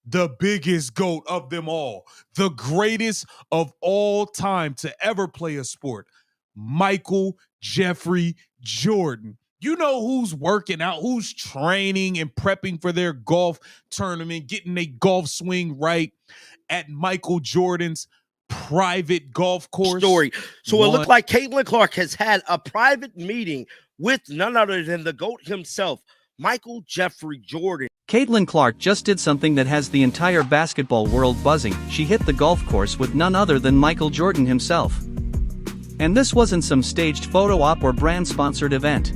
the biggest GOAT of them all, the greatest of all time to ever play a sport, Michael Jeffrey Jordan. You know who's working out, who's training and prepping for their golf tournament, getting a golf swing right at Michael Jordan's private golf course. Story. So it looked like Caitlin Clark has had a private meeting with none other than the GOAT himself, Michael Jeffrey Jordan. Caitlin Clark just did something that has the entire basketball world buzzing. She hit the golf course with none other than Michael Jordan himself. And this wasn't some staged photo op or brand-sponsored event.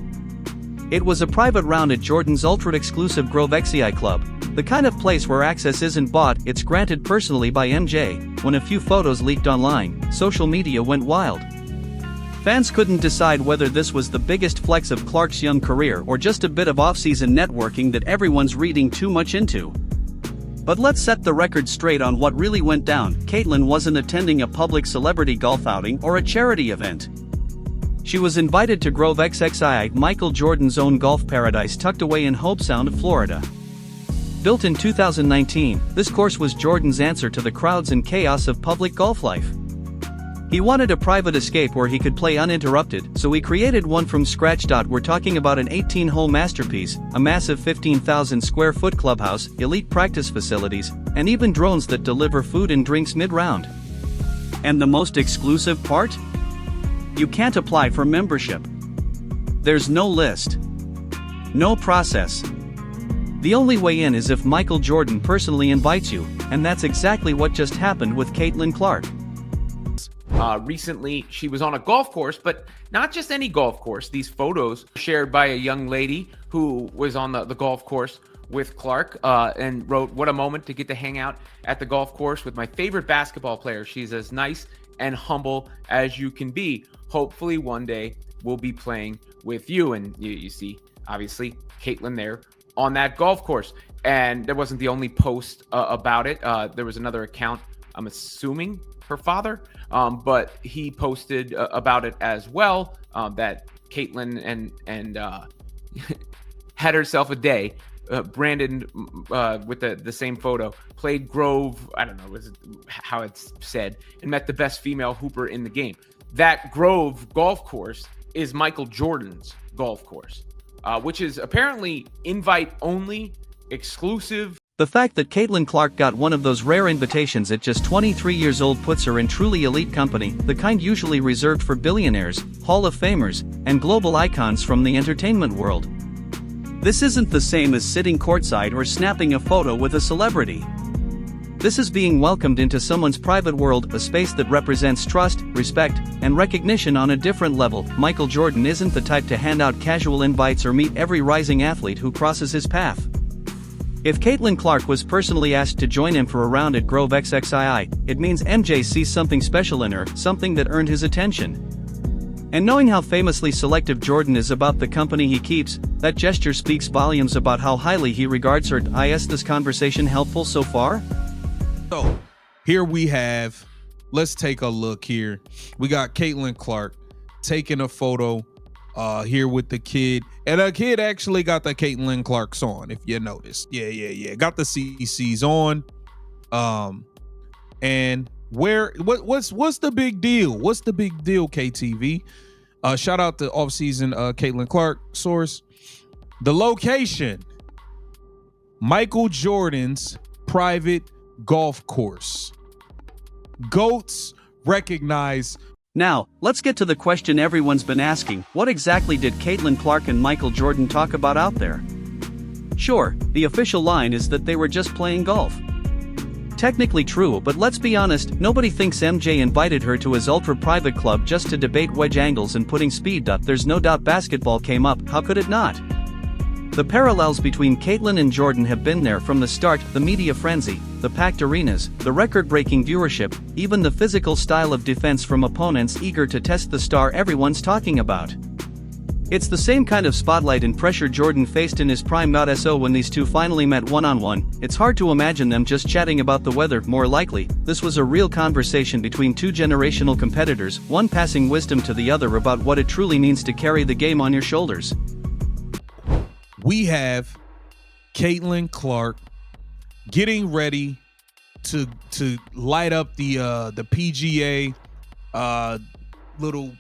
It was a private round at Jordan's ultra-exclusive Grove XCI Club, the kind of place where access isn't bought, it's granted personally by MJ. When a few photos leaked online, social media went wild. Fans couldn't decide whether this was the biggest flex of Clark's young career or just a bit of off-season networking that everyone's reading too much into. But let's set the record straight on what really went down. Caitlin wasn't attending a public celebrity golf outing or a charity event. She was invited to Grove XXII, Michael Jordan's own golf paradise tucked away in Hobe Sound, Florida. Built in 2019, this course was Jordan's answer to the crowds and chaos of public golf life. He wanted a private escape where he could play uninterrupted, so he created one from scratch. We're talking about an 18-hole masterpiece, a massive 15,000 square foot clubhouse, elite practice facilities, and even drones that deliver food and drinks mid-round. And the most exclusive part? You can't apply for membership. There's no list. No process. The only way in is if Michael Jordan personally invites you, and that's exactly what just happened with Caitlin Clark. Recently, she was on a golf course, but not just any golf course. These photos shared by a young lady who was on the golf course with Clark and wrote, "What a moment to get to hang out at the golf course with my favorite basketball player. She's as nice and humble as you can be. Hopefully one day we'll be playing with you." And you see, obviously, Caitlin there on that golf course. And that wasn't the only post about it. There was another account, I'm assuming her father, but he posted about it as well, that Caitlin and had herself a day. Brandon, with the same photo, played Grove, I don't know how it's said, and met the best female hooper in the game. That Grove golf course is Michael Jordan's golf course, which is apparently invite-only, exclusive. The fact that Caitlin Clark got one of those rare invitations at just 23 years old puts her in truly elite company, the kind usually reserved for billionaires, Hall of Famers, and global icons from the entertainment world. This isn't the same as sitting courtside or snapping a photo with a celebrity. This is being welcomed into someone's private world, a space that represents trust, respect, and recognition on a different level. Michael Jordan isn't the type to hand out casual invites or meet every rising athlete who crosses his path. If Caitlin Clark was personally asked to join him for a round at Grove XXII, it means MJ sees something special in her, something that earned his attention. And knowing how famously selective Jordan is about the company he keeps, that gesture speaks volumes about how highly he regards her. Is this conversation helpful so far? So, here we have, let's take a look here. We got Caitlin Clark taking a photo here with the kid. And a kid actually got the Caitlin Clark's on, if you notice. Yeah. Got the CC's on. And what's the big deal? What's the big deal, KTV? Shout out to off-season Caitlin Clark source. The location, Michael Jordan's private golf course. GOATs recognize. Now, let's get to the question everyone's been asking. What exactly did Caitlin Clark and Michael Jordan talk about out there? Sure, the official line is that they were just playing golf. Technically true, but let's be honest, nobody thinks MJ invited her to his ultra-private club just to debate wedge angles and putting speed. There's no doubt basketball came up, how could it not? The parallels between Caitlin and Jordan have been there from the start, the media frenzy, the packed arenas, the record-breaking viewership, even the physical style of defense from opponents eager to test the star everyone's talking about. It's the same kind of spotlight and pressure Jordan faced in his prime. So when these two finally met one-on-one, it's hard to imagine them just chatting about the weather. More likely, this was a real conversation between two generational competitors, one passing wisdom to the other about what it truly means to carry the game on your shoulders. We have Caitlin Clark getting ready to light up the PGA little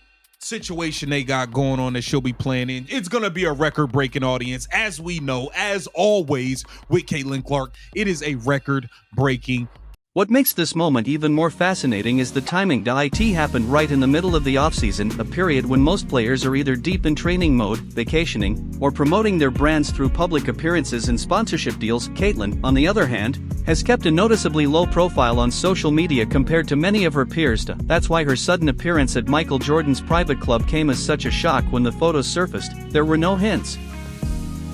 situation they got going on that she'll be playing in. It's gonna be a record-breaking audience, as we know, as always with Caitlin Clark. It is a record-breaking. What makes this moment even more fascinating is the timing. It happened right in the middle of the offseason, a period when most players are either deep in training mode, vacationing, or promoting their brands through public appearances and sponsorship deals. Caitlin, on the other hand, has kept a noticeably low profile on social media compared to many of her peers. That's why her sudden appearance at Michael Jordan's private club came as such a shock. When the photos surfaced, there were no hints.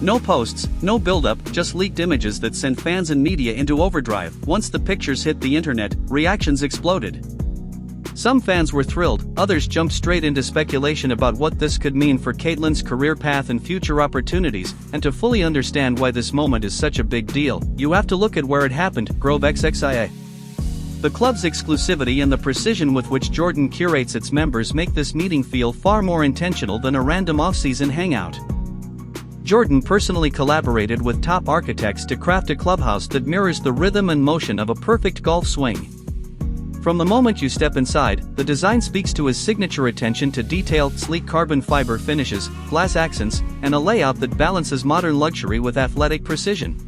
No posts, no build-up, just leaked images that sent fans and media into overdrive. Once the pictures hit the internet, reactions exploded. Some fans were thrilled, others jumped straight into speculation about what this could mean for Caitlin's career path and future opportunities. And to fully understand why this moment is such a big deal, you have to look at where it happened. Grove XXIA. The club's exclusivity and the precision with which Jordan curates its members make this meeting feel far more intentional than a random off-season hangout. Jordan personally collaborated with top architects to craft a clubhouse that mirrors the rhythm and motion of a perfect golf swing. From the moment you step inside, the design speaks to his signature attention to detail, sleek carbon fiber finishes, glass accents, and a layout that balances modern luxury with athletic precision.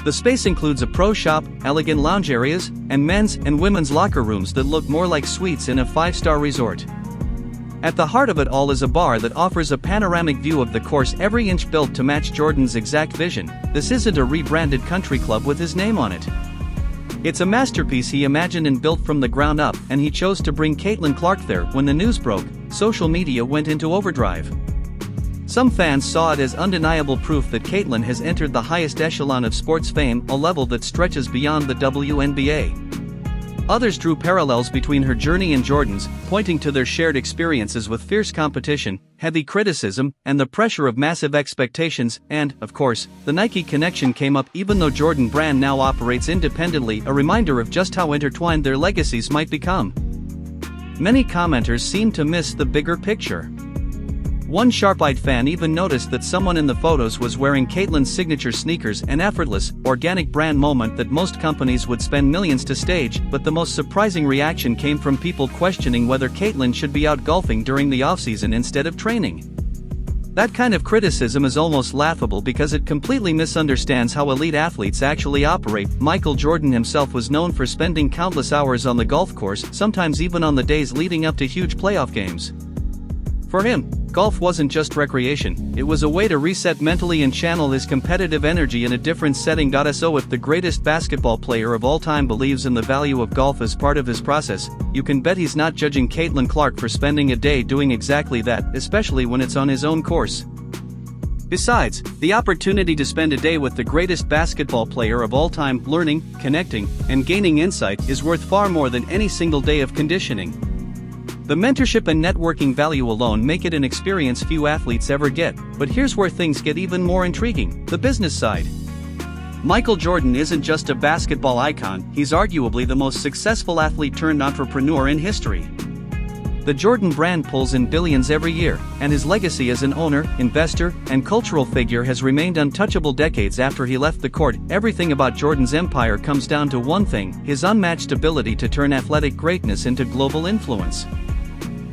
The space includes a pro shop, elegant lounge areas, and men's and women's locker rooms that look more like suites in a five-star resort. At the heart of it all is a bar that offers a panoramic view of the course, every inch built to match Jordan's exact vision. This isn't a rebranded country club with his name on it. It's a masterpiece he imagined and built from the ground up, and he chose to bring Caitlin Clark there. When the news broke, social media went into overdrive. Some fans saw it as undeniable proof that Caitlin has entered the highest echelon of sports fame, a level that stretches beyond the WNBA. Others drew parallels between her journey and Jordan's, pointing to their shared experiences with fierce competition, heavy criticism, and the pressure of massive expectations. And, of course, the Nike connection came up. Even though Jordan Brand now operates independently, a reminder of just how intertwined their legacies might become. Many commenters seem to miss the bigger picture. One sharp-eyed fan even noticed that someone in the photos was wearing Caitlin's signature sneakers, an effortless, organic brand moment that most companies would spend millions to stage. But the most surprising reaction came from people questioning whether Caitlin should be out golfing during the offseason instead of training. That kind of criticism is almost laughable because it completely misunderstands how elite athletes actually operate. Michael Jordan himself was known for spending countless hours on the golf course, sometimes even on the days leading up to huge playoff games. For him, golf wasn't just recreation, it was a way to reset mentally and channel his competitive energy in a different setting. So if the greatest basketball player of all time believes in the value of golf as part of his process, you can bet he's not judging Caitlin Clark for spending a day doing exactly that, especially when it's on his own course. Besides, the opportunity to spend a day with the greatest basketball player of all time, learning, connecting, and gaining insight, is worth far more than any single day of conditioning. The mentorship and networking value alone make it an experience few athletes ever get. But here's where things get even more intriguing: the business side. Michael Jordan isn't just a basketball icon, he's arguably the most successful athlete turned entrepreneur in history. The Jordan brand pulls in billions every year, and his legacy as an owner, investor, and cultural figure has remained untouchable decades after he left the court. Everything about Jordan's empire comes down to one thing: his unmatched ability to turn athletic greatness into global influence.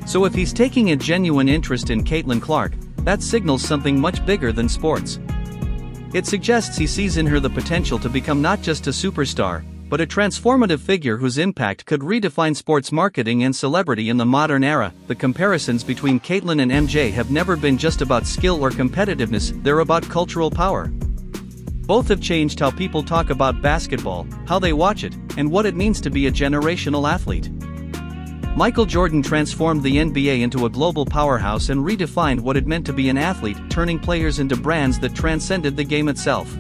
So if he's taking a genuine interest in Caitlin Clark, that signals something much bigger than sports. It suggests he sees in her the potential to become not just a superstar, but a transformative figure whose impact could redefine sports marketing and celebrity in the modern era. The comparisons between Caitlin and MJ have never been just about skill or competitiveness, they're about cultural power. Both have changed how people talk about basketball, how they watch it, and what it means to be a generational athlete. Michael Jordan transformed the NBA into a global powerhouse and redefined what it meant to be an athlete, turning players into brands that transcended the game itself.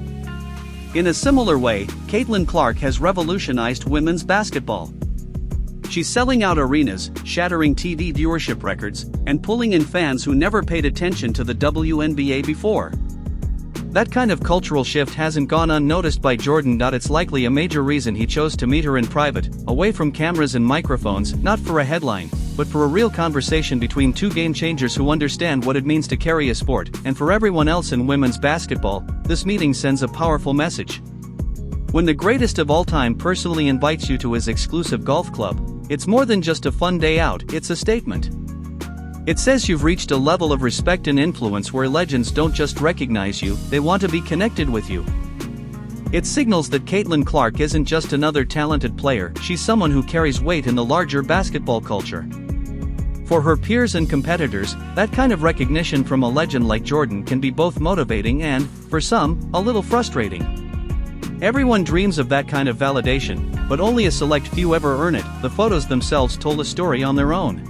In a similar way, Caitlin Clark has revolutionized women's basketball. She's selling out arenas, shattering TV viewership records, and pulling in fans who never paid attention to the WNBA before. That kind of cultural shift hasn't gone unnoticed by Jordan. It's likely a major reason he chose to meet her in private, away from cameras and microphones, not for a headline, but for a real conversation between two game changers who understand what it means to carry a sport. And for everyone else in women's basketball, this meeting sends a powerful message. When the greatest of all time personally invites you to his exclusive golf club, it's more than just a fun day out, it's a statement. It says you've reached a level of respect and influence where legends don't just recognize you, they want to be connected with you. It signals that Caitlin Clark isn't just another talented player, she's someone who carries weight in the larger basketball culture. For her peers and competitors, that kind of recognition from a legend like Jordan can be both motivating and, for some, a little frustrating. Everyone dreams of that kind of validation, but only a select few ever earn it. The photos themselves told a story on their own.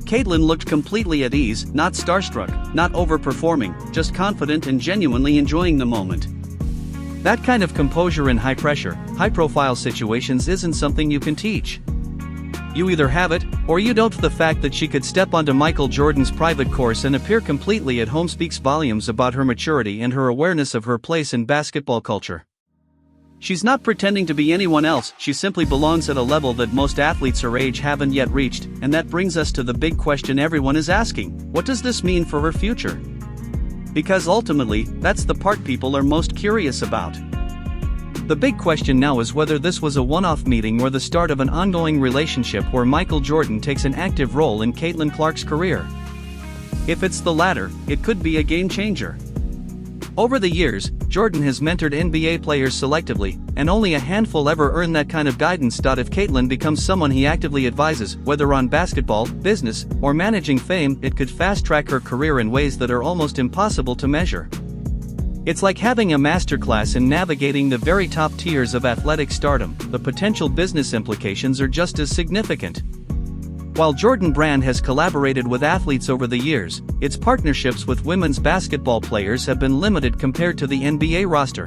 Caitlin looked completely at ease, not starstruck, not overperforming, just confident and genuinely enjoying the moment. That kind of composure in high-pressure, high-profile situations isn't something you can teach. You either have it, or you don't. The fact that she could step onto Michael Jordan's private course and appear completely at home speaks volumes about her maturity and her awareness of her place in basketball culture. She's not pretending to be anyone else, she simply belongs at a level that most athletes her age haven't yet reached, and that brings us to the big question everyone is asking: what does this mean for her future? Because ultimately, that's the part people are most curious about. The big question now is whether this was a one-off meeting or the start of an ongoing relationship where Michael Jordan takes an active role in Caitlin Clark's career. If it's the latter, it could be a game changer. Over the years, Jordan has mentored NBA players selectively, and only a handful ever earn that kind of guidance. If Caitlin becomes someone he actively advises, whether on basketball, business, or managing fame, it could fast-track her career in ways that are almost impossible to measure. It's like having a masterclass in navigating the very top tiers of athletic stardom. The potential business implications are just as significant. While Jordan Brand has collaborated with athletes over the years, its partnerships with women's basketball players have been limited compared to the NBA roster.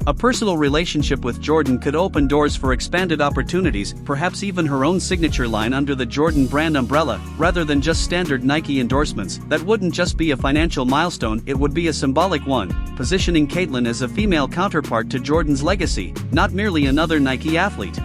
A personal relationship with Jordan could open doors for expanded opportunities, perhaps even her own signature line under the Jordan Brand umbrella, rather than just standard Nike endorsements. That wouldn't just be a financial milestone, it would be a symbolic one, positioning Caitlin as a female counterpart to Jordan's legacy, not merely another Nike athlete.